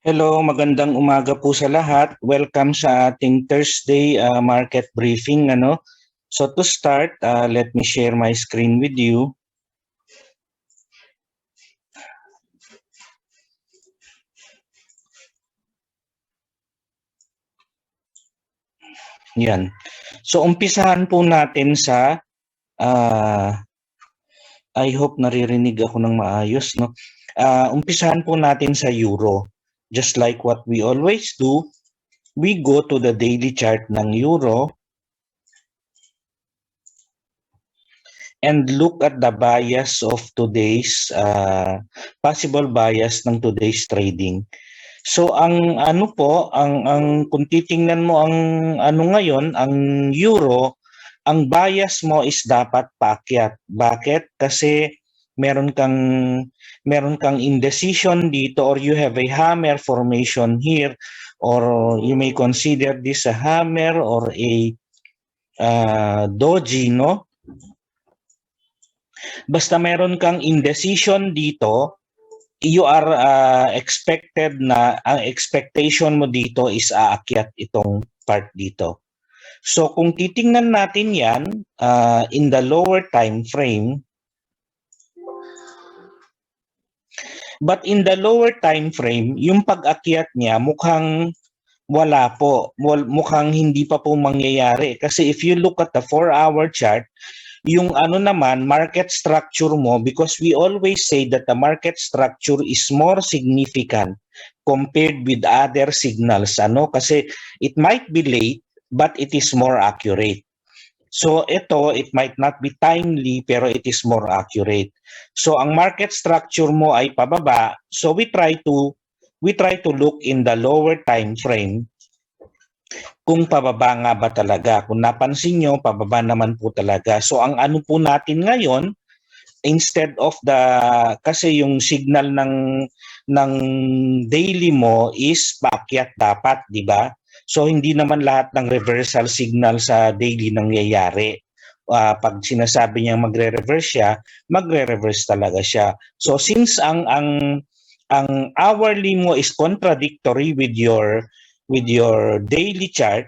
Hello, magandang umaga po sa lahat. Welcome sa ating Thursday market briefing. So to start, let me share my screen with you. Yan. So umpisahan po natin sa I hope naririnig ako ng maayos, no? Umpisahan po natin sa euro. Just like what we always do, we go to the daily chart ng euro and look at the bias of today's possible bias ng today's trading. So ang ano po, ang kung titingnan mo ang ano ngayon, ang euro, ang bias mo is dapat paakyat. Bakit? Kasi meron kang meron kang indecision dito, or you have a hammer formation here, or you may consider this a hammer or a doji, no? Basta meron kang indecision dito, you are expected na ang expectation mo dito is aakyat itong part dito. So kung titingnan natin yan in the lower time frame, but in the lower time frame, yung pag-akyat niya mukhang wala po, mukhang hindi pa po mangyayari. Kasi if you look at the 4-hour chart, yung ano naman, market structure mo, because we always say that the market structure is more significant compared with other signals. Kasi it might be late, but it is more accurate. So ito, it might not be timely, pero it is more accurate. So ang market structure mo ay pababa. So we try to look in the lower time frame kung pababa nga ba talaga. Kung napansin nyo, pababa naman po talaga. So ang ano po natin ngayon, instead of kasi yung signal ng daily mo is paakyat dapat, di ba? So hindi naman lahat ng reversal signal sa daily nangyayari. Pag sinasabi niya magre-reverse siya, magre-reverse talaga siya. So since ang hourly mo is contradictory with your daily chart,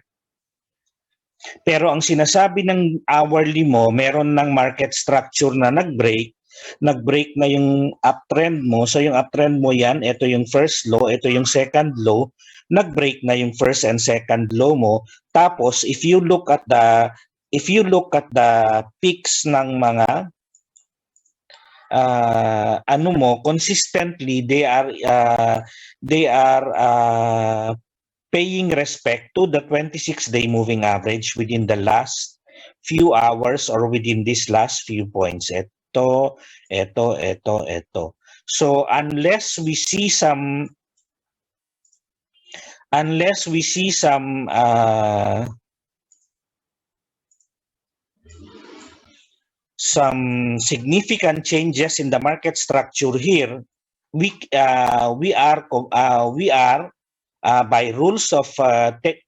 pero ang sinasabi ng hourly mo, meron ng market structure na nag-break na yung uptrend mo. So yung uptrend mo yan, ito yung first low, ito yung second low, nag-break na yung first and second low mo. Tapos if you look at the peaks ng mga consistently they are paying respect to the 26-day moving average within the last few hours or within these last few points. Ito. So some significant changes in the market structure here, we are by rules of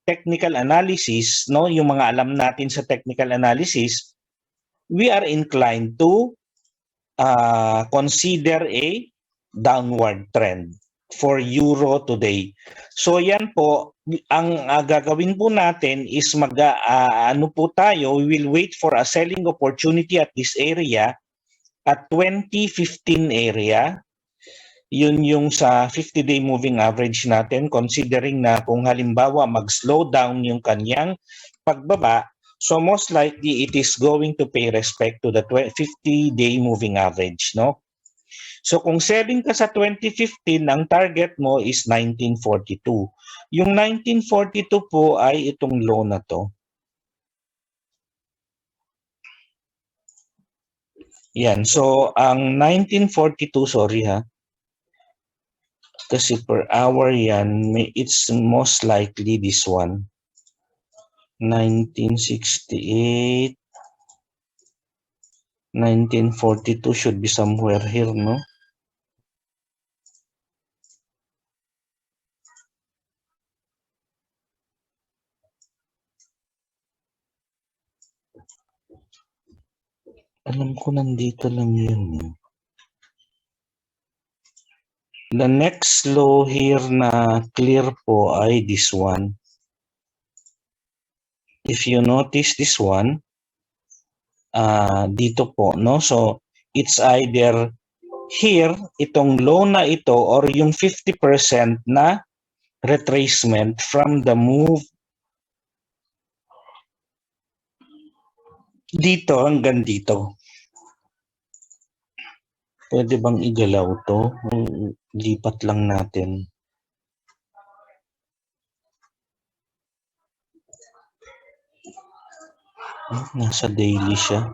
technical analysis, no, yung mga alam natin sa technical analysis, we are inclined to consider a downward trend for euro today. So yan po, ang gagawin po natin is ano po tayo, we will wait for a selling opportunity at this area at 2015 area. Yun yung sa 50-day moving average natin, considering na kung halimbawa mag-slow down yung kanyang pagbaba, so most likely it is going to pay respect to the 50-day moving average, no? So kung selling ka sa 2015, ang target mo is 1942. Yung 1942 po ay itong low na to. Yan, so ang 1942, sorry ha, kasi per hour yan, it's most likely this one. 1968, 1942 should be somewhere here, no? Alam ko nandito lang yun. The next low here na clear po ay this one. If you notice this one, dito po, no? So, it's either here, itong low na ito, or yung 50% na retracement from the move dito hanggang dito. Pwede bang igalaw to? Lipat lang natin. Nasa daily siya.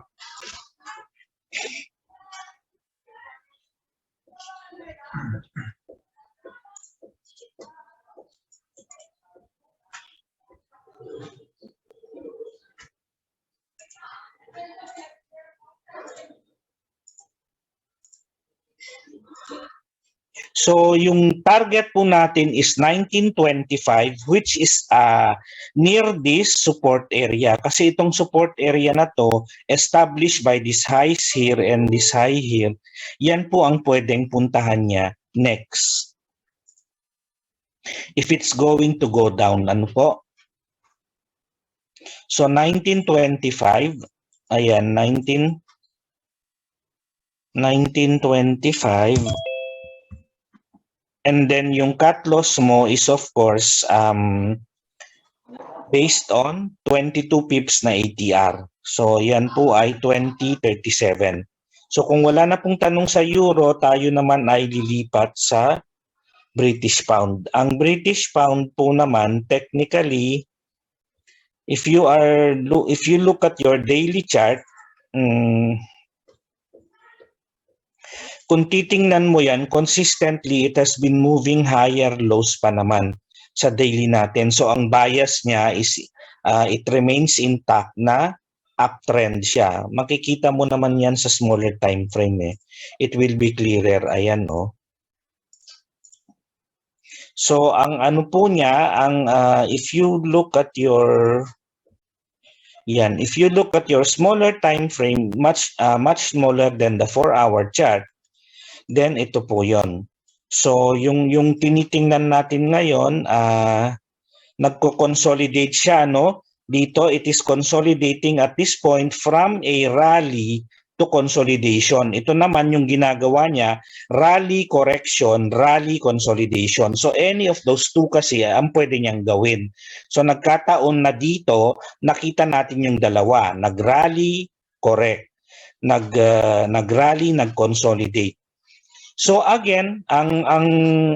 So, yung target po natin is 1925, which is near this support area. Kasi itong support area na to, established by this highs here and this high here, yan po ang pwedeng puntahan niya next. If it's going to go down, ano po? So, 1925, ayan, 1925, and then yung cut loss mo is of course based on 22 pips na ATR. So yan po ay 2037. So kung wala na pong tanong sa euro, tayo naman ay lilipat sa British pound. Ang British pound po naman technically, if you look at your daily chart, kung titingnan mo yan, consistently, it has been moving higher lows pa naman sa daily natin. So, ang bias niya is it remains intact na uptrend siya. Makikita mo naman yan sa smaller time frame. It will be clearer. Ayan, oh. So, ang ano po niya, if you look at your smaller time frame, much smaller than the 4-hour chart, then ito po yon. So yung tinitingnan natin ngayon, nagko-consolidate siya, no? Dito it is consolidating at this point from a rally to consolidation. Ito naman yung ginagawa niya, rally correction, rally consolidation. So any of those two kasi ang pwede niyang gawin. So nagkataon na dito, nakita natin yung dalawa, nag-rally, correct. Nag-rally, nag-consolidate. So again, ang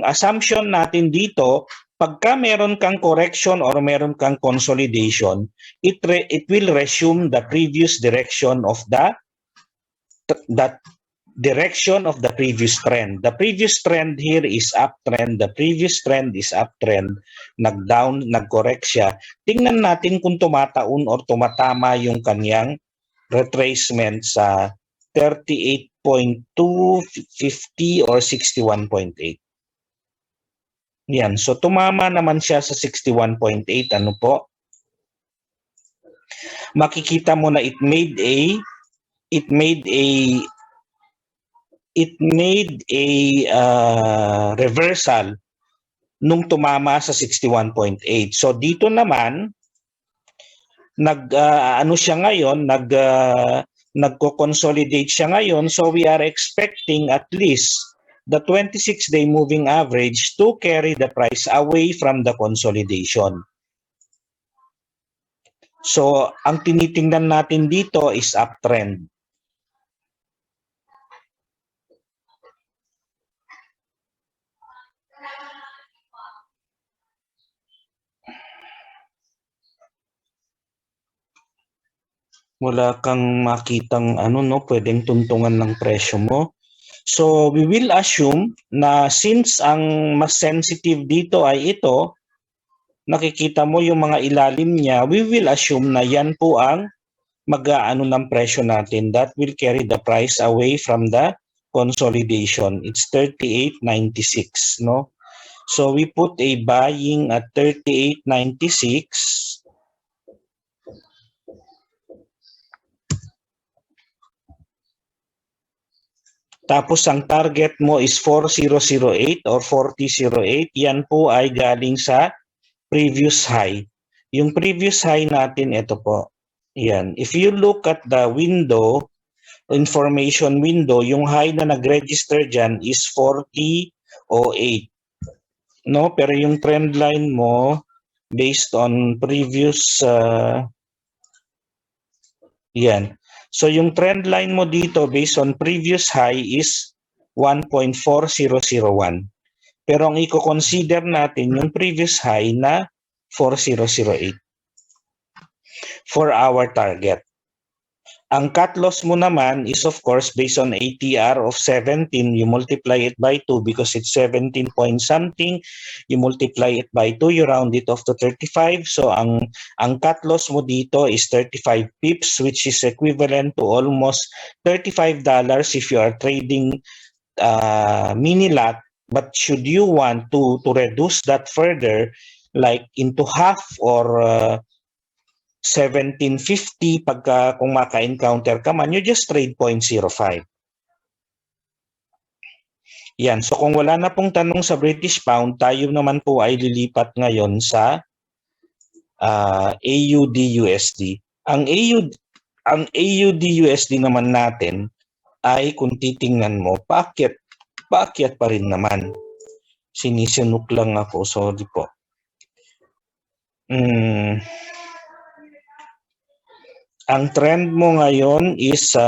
assumption natin dito, pagka meron kang correction or meron kang consolidation, it will resume the previous direction of that direction of the previous trend. The previous trend here is uptrend. The previous trend is uptrend. Nag-down, nag-correct siya. Tingnan natin kung tumataon or tumatama yung kanyang retracement sa 38.250 or 61.8. Yan. So tumama naman siya sa 61.8. Ano po? Makikita mo na it made a reversal nung tumama sa 61.8. So dito naman nagko-consolidate siya ngayon, so we are expecting at least the 26-day moving average to carry the price away from the consolidation. So ang tinitingnan natin dito is uptrend. Wala kang makitang pwedeng tuntungan ng presyo mo. So we will assume na since ang mas sensitive dito ay ito, nakikita mo yung mga ilalim niya, we will assume na yan po ang mag-aano ng presyo natin. That will carry the price away from the consolidation. It's 38.96, no? So we put a buying at 38.96. Tapos ang target mo is 4008 or 4008. Yan po ay galing sa previous high. Yung previous high natin, ito po. Yan. If you look at the window, information window, yung high na nag-register dyan is 4008. No? Pero yung trend line mo, based on previous, yan. So yung trend line mo dito based on previous high is 1.4001. Pero ang i-consider natin yung previous high na 4008 for our target. Ang cut loss mo naman is of course based on ATR of 17, you multiply it by 2 because it's 17 point something, you multiply it by 2, you round it off to 35. So ang cut loss mo dito is 35 pips, which is equivalent to almost $35 if you are trading mini lot. But should you want to reduce that further, like into half or 1750 pagka kung maka-encounter ka man, you just trade 0.05. Yan. So kung wala na pong tanong sa British Pound, tayo naman po ay lilipat ngayon sa AUD-USD. Ang AUD-USD naman natin ay kung titingnan mo, paakyat pa rin naman. Sinisinuk lang ako, sorry po. Ang trend mo ngayon is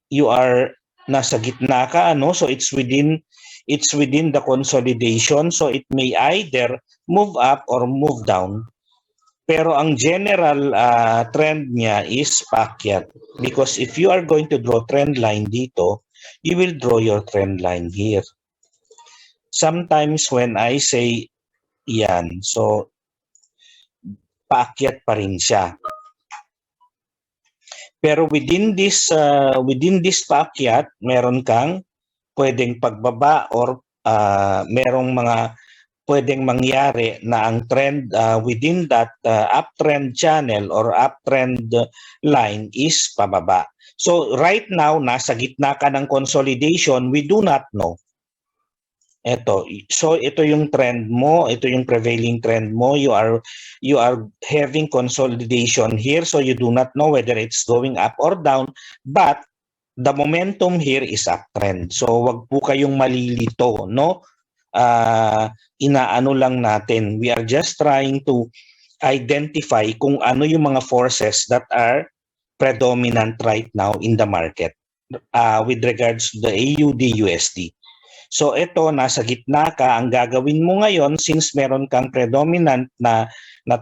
you are nasa gitna ka, ano, so it's within the consolidation, so it may either move up or move down. Pero ang general trend niya is paakyat, because if you are going to draw trend line dito, you will draw your trend line here. Sometimes when I say yan, so paakyat pa rin siya. Pero within this paakyat, meron kang pwedeng pagbaba or merong mga pwedeng mangyari na ang trend within that uptrend channel or uptrend line is pababa. So right now, nasa gitna ka ng consolidation, we do not know. So ito yung trend mo, ito yung prevailing trend mo. You are having consolidation here, so you do not know whether it's going up or down, but the momentum here is uptrend. So wag po kayong malilito, no? Inaano lang natin. We are just trying to identify kung ano yung mga forces that are predominant right now in the market with regards to the AUD-USD. So ito, nasa gitna ka, ang gagawin mo ngayon since meron kang predominant na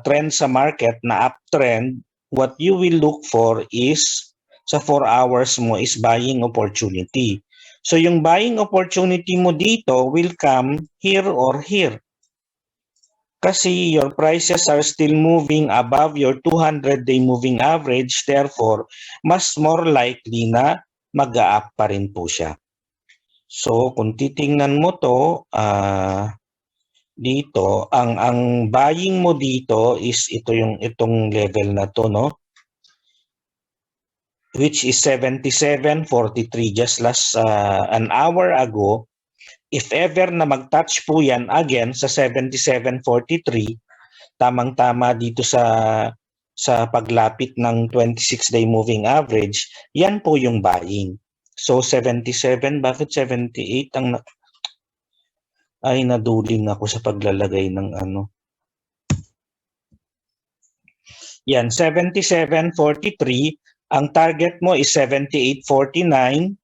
trend sa market, na uptrend, what you will look for is, sa 4 hours mo is buying opportunity. So yung buying opportunity mo dito will come here or here. Kasi your prices are still moving above your 200-day moving average, therefore, mas more likely na mag-a-up pa rin po siya. So kung titingnan mo to, dito, ang buying mo dito is itong level na to, no? Which is 77.43 just last an hour ago. If ever na mag-touch po yan again sa 77.43, tamang-tama dito sa paglapit ng 26-day moving average, yan po yung buying. So 77, bakit 78 ang ay naduling ako sa paglalagay ng ano. Yan, 77.43. Ang target mo is 78.49.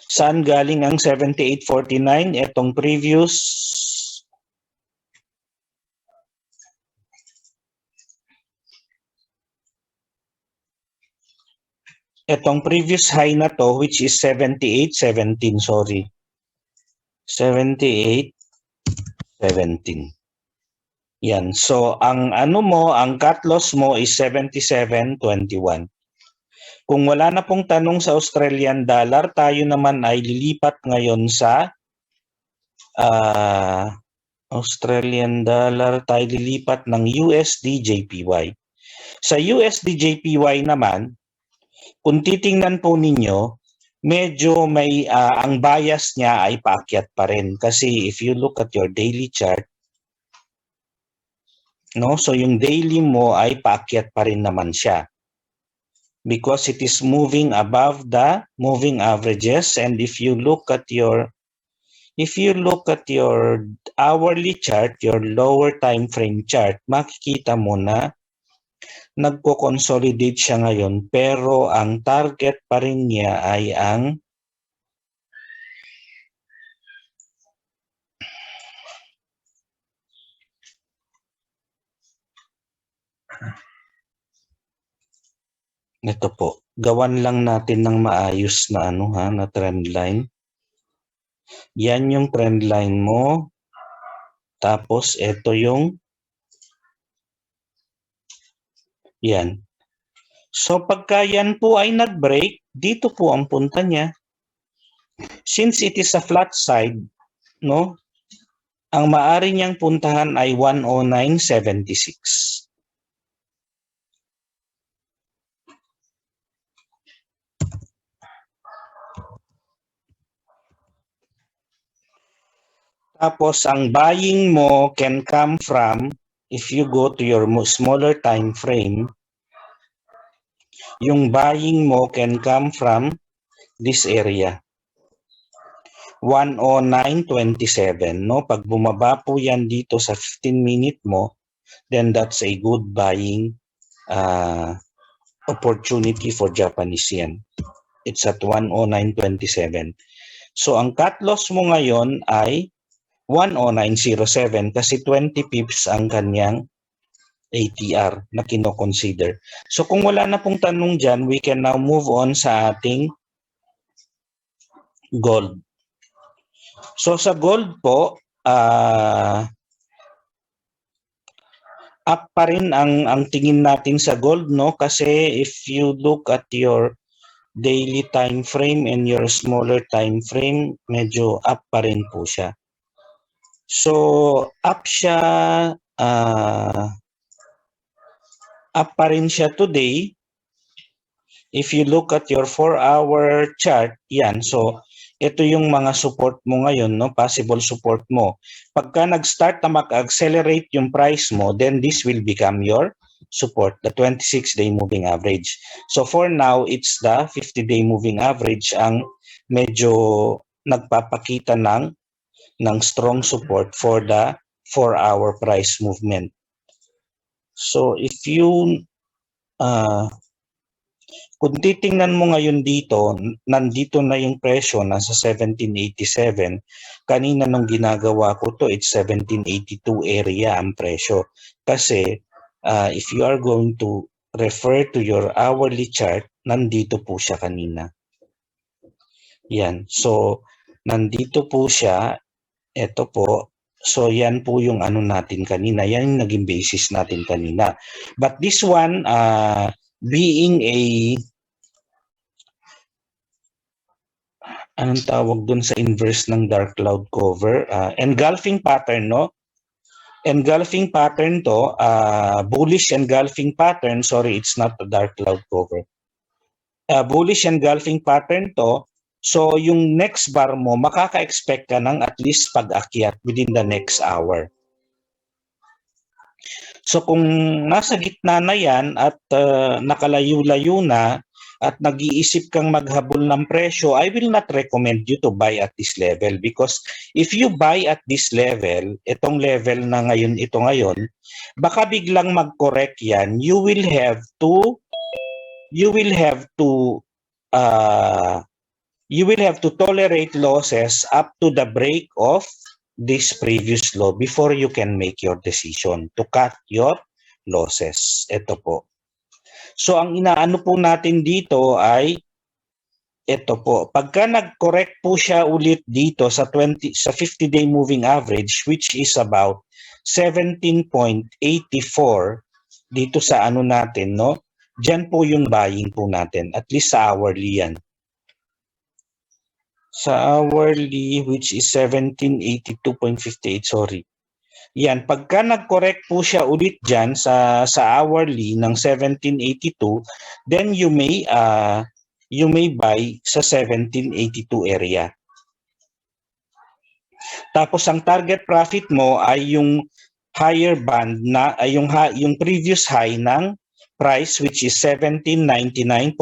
Saan galing ang 78.49? Etong previous high na to, which is 78.17, sorry. 78.17. Yan. So ang ano mo, ang cut loss mo is 77.21. Kung wala na pong tanong sa Australian dollar, tayo naman ay lilipat ngayon sa Australian dollar, tayo lilipat ng USD JPY. Sa USD JPY naman, kung titingnan po ninyo, medyo may ang bias niya ay paakyat pa rin. Kasi if you look at your daily chart, no, so yung daily mo ay paakyat pa rin naman siya. Because it is moving above the moving averages, and if you look at your hourly chart, your lower time frame chart, makikita mo na nagko-consolidate siya ngayon, pero ang target pa rin niya ay ang ito po. Gawan lang natin ng maayos na na trend line. Yan yung trend line mo. Tapos ito yung yan. So pagka yan po ay nag-break, dito po ang punta niya. Since it is a flat side, no? Ang maaari niyang puntahan ay 109.76. Tapos ang buying mo can come from, if you go to your smaller time frame, yung buying mo can come from this area. 109.27, no? Pag bumaba po yan dito sa 15-minute mo, then that's a good buying opportunity for Japanese yen. It's at 109.27. So ang cut loss mo ngayon ay 109.07 kasi 20 pips ang kanyang ATR na kino-consider. So kung wala na pong tanong dyan, we can now move on sa ating gold. So sa gold po, up pa rin ang tingin natin sa gold, no? Kasi if you look at your daily time frame and your smaller time frame, medyo up pa rin po siya. So up siya, up pa rin siya today. If you look at your 4-hour chart, yan. So ito yung mga support mo ngayon, no? Possible support mo. Pagka nag-start na mag-accelerate yung price mo, then this will become your support, the 26-day moving average. So for now, it's the 50-day moving average ang medyo nagpapakita ng strong support for the 4-hour price movement. So if you kung titingnan mo ngayon dito, nandito na yung presyo, nasa 1787. Kanina nung ginagawa ko to, it's 1782 area ang presyo. Kasi if you are going to refer to your hourly chart, nandito po siya kanina. Yan. So, nandito po siya. Ito po. So, yan po yung ano natin kanina. Yan yung naging basis natin kanina. But this one, being a anong tawag dun sa inverse ng dark cloud cover, engulfing pattern, no? Engulfing pattern to, bullish engulfing pattern, sorry, it's not a dark cloud cover. Bullish engulfing pattern to, so yung next bar mo, makaka-expect ka ng at least pag-akyat within the next hour. So kung nasa gitna na yan at nakalayo-layo na at nag-iisip kang maghabol ng presyo, I will not recommend you to buy at this level because if you buy at this level, itong level na ngayon, ito ngayon, baka biglang mag-correct yan, you will have to tolerate losses up to the break of this previous low before you can make your decision to cut your losses. Ito po. So ang inaano po natin dito ay ito po. Pagka nag-correct po siya ulit dito sa 50-day moving average, which is about 17.84 dito sa ano natin, no? Diyan po yung buying po natin, at least sa hourly yan. Sa hourly, which is 1782.58, sorry. Yan, pagka nag-correct po siya ulit dyan sa hourly ng 1782, then you may you may buy sa 1782 area. Tapos ang target profit mo ay yung higher band na ay yung previous high ng price, which is 1799.00.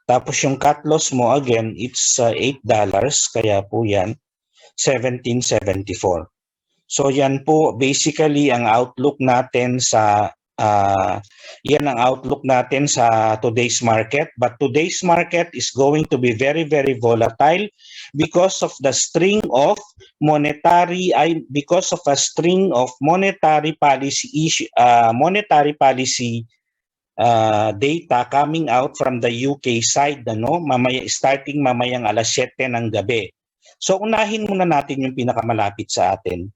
Tapos yung cut loss mo, again, it's $8, kaya po yan 1774. So yan po basically ang outlook natin sa today's market. But today's market is going to be very, very volatile because of a string of monetary policy data coming out from the UK side, starting mamayang alas 7 ng gabi. So unahin muna natin yung pinakamalapit sa atin.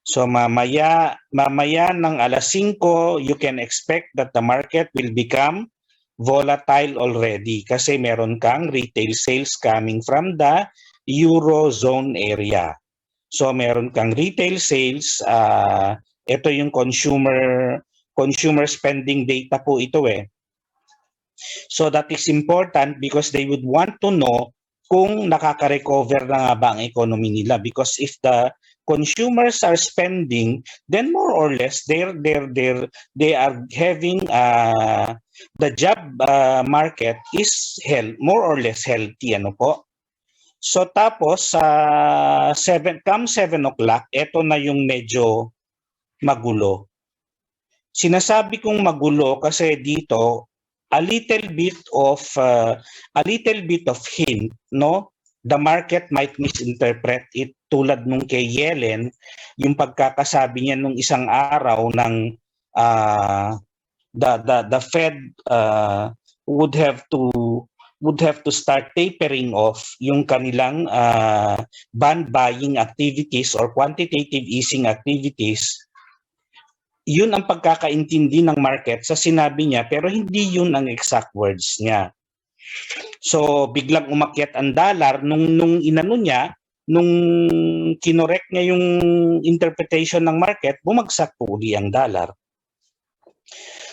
So mamaya ng alas 5, you can expect that the market will become volatile already kasi meron kang retail sales coming from the Eurozone area. So meron kang retail sales, ito yung consumer spending data po ito eh. So that is important because they would want to know kung nakaka-recover na nga ba ang economy nila, because if the consumers are spending, then more or less they are having the job market is more or less healthy, ano po. So tapos come 7 o'clock, eto na yung medyo magulo. Sinasabi kong magulo kasi dito a little bit of hint, no? The market might misinterpret it, tulad nung kay Yellen, yung pagkakasabi niya nung isang araw ng the Fed would have to start tapering off yung kanilang bond buying activities or quantitative easing activities. Yun ang pagkakaintindi ng market sa sinabi niya, pero hindi yun ang exact words niya. So biglang umakyat ang dollar nung inano niya, nung kinorek niya yung interpretation ng market, bumagsak po uli ang dollar.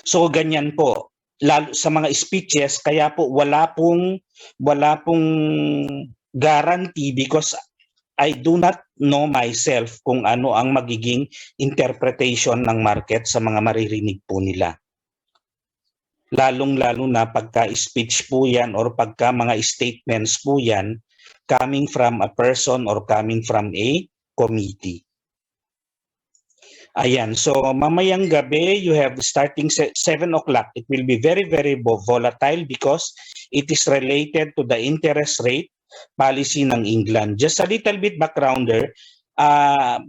So ganyan po, lalo sa mga speeches, kaya po wala pong guarantee because I do not know myself kung ano ang magiging interpretation ng market sa mga maririnig po nila. Lalong-lalo na pagka-speech po yan or pagka mga statements po yan coming from a person or coming from a committee. Ayan, so mamayang gabi, you have starting 7 o'clock, it will be very, very volatile because it is related to the interest rate policy ng England. Just a little bit backgrounder,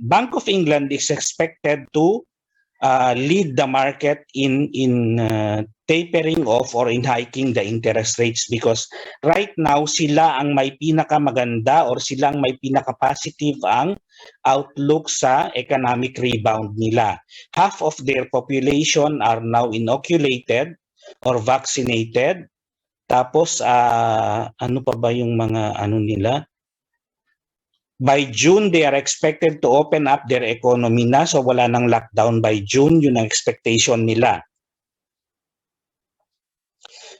Bank of England is expected to lead the market in tapering off or in hiking the interest rates because right now sila ang may pinakamaganda or sila ang may pinaka-positive ang outlook sa economic rebound nila. Half of their population are now inoculated or vaccinated. Tapos ano pa ba yung mga ano nila? By June, they are expected to open up their economy na, so wala nang lockdown by June, yun ang expectation nila.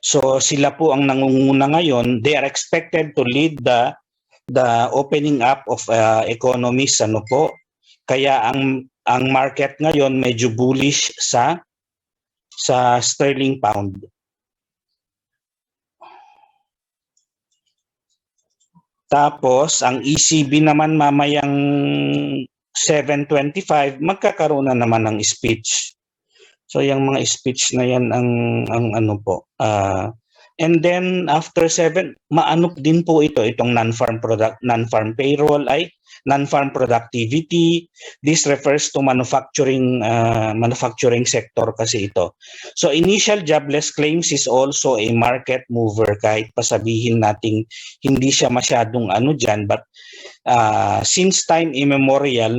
So sila po ang nangunguna ngayon. They are expected to lead the opening up of economies, ano po. Kaya ang market ngayon medyo bullish sa sterling pound. Tapos, ang ECB naman mamayang 7:25, magkakaroon na naman ng speech. So, yung mga speech na yan ang ano po. And then, after 7, maanok din po itong non-farm payroll ay non-farm productivity. This refers to manufacturing sector kasi ito. So initial jobless claims is also a market mover kahit pasabihin nating hindi siya masyadong ano dyan, but since time immemorial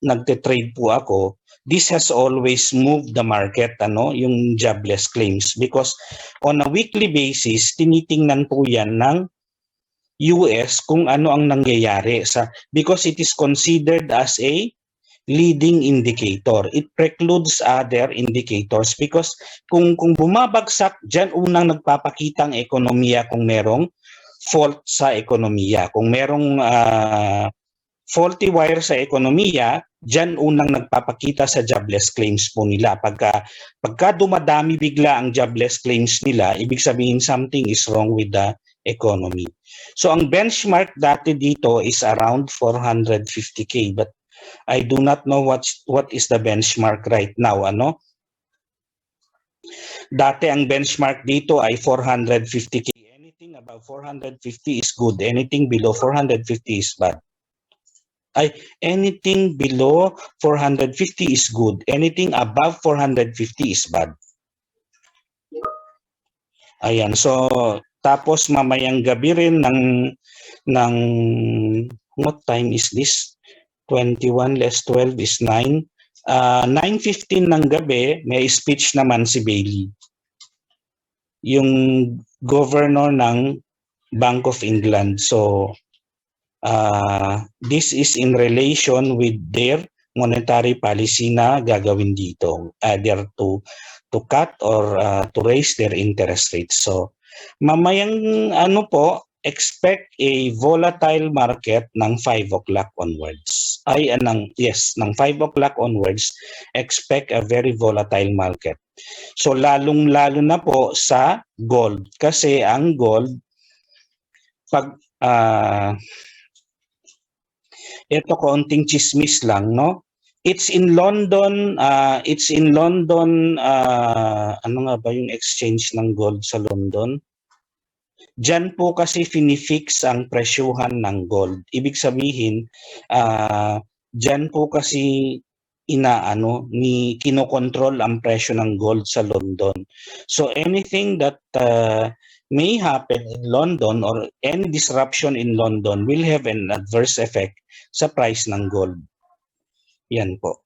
nagte-trade po ako, this has always moved the market, yung jobless claims, because on a weekly basis tinitingnan po yan ng US kung ano ang nangyayari because it is considered as a leading indicator. It precludes other indicators because kung bumabagsak, dyan unang nagpapakita ang ekonomiya kung merong fault sa ekonomiya. Kung merong faulty wire sa ekonomiya, dyan unang nagpapakita sa jobless claims po nila. Pagka dumadami bigla ang jobless claims nila, ibig sabihin something is wrong with the economy. So ang benchmark dati dito is around 450K, but I do not know what is the benchmark right now. Dati ang benchmark dito ay 450K. Anything above 450 is good. Anything below 450 is bad. Anything below 450 is good. Anything above 450 is bad. Ayan, so tapos mamayang gabi rin ng what time is this? 21 less 12 is 9. 9:15 ng gabi, may speech naman si Bailey, yung governor ng Bank of England. So this is in relation with their monetary policy na gagawin dito, either to cut or to raise their interest rates. So mamayang expect a volatile market ng 5 o'clock onwards. Ng 5 o'clock onwards, expect a very volatile market. So lalong-lalo na po sa gold. Kasi ang gold, pag ito konting chismis lang, no? It's in London, ano nga ba yung exchange ng gold sa London? Diyan po kasi finifix ang presyuhan ng gold. Ibig sabihin, diyan po kasi kinokontrol ang presyo ng gold sa London. So anything that may happen in London or any disruption in London will have an adverse effect sa price ng gold. Yan po.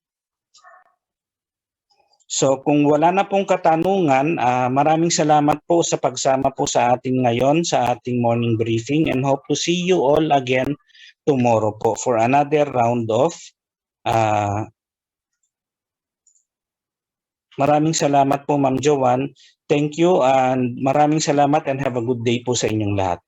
So kung wala na pong katanungan, maraming salamat po sa pagsama po sa atin ngayon sa ating morning briefing, and hope to see you all again tomorrow po for another round of maraming salamat po, Ma'am Joanne. Thank you and maraming salamat and have a good day po sa inyong lahat.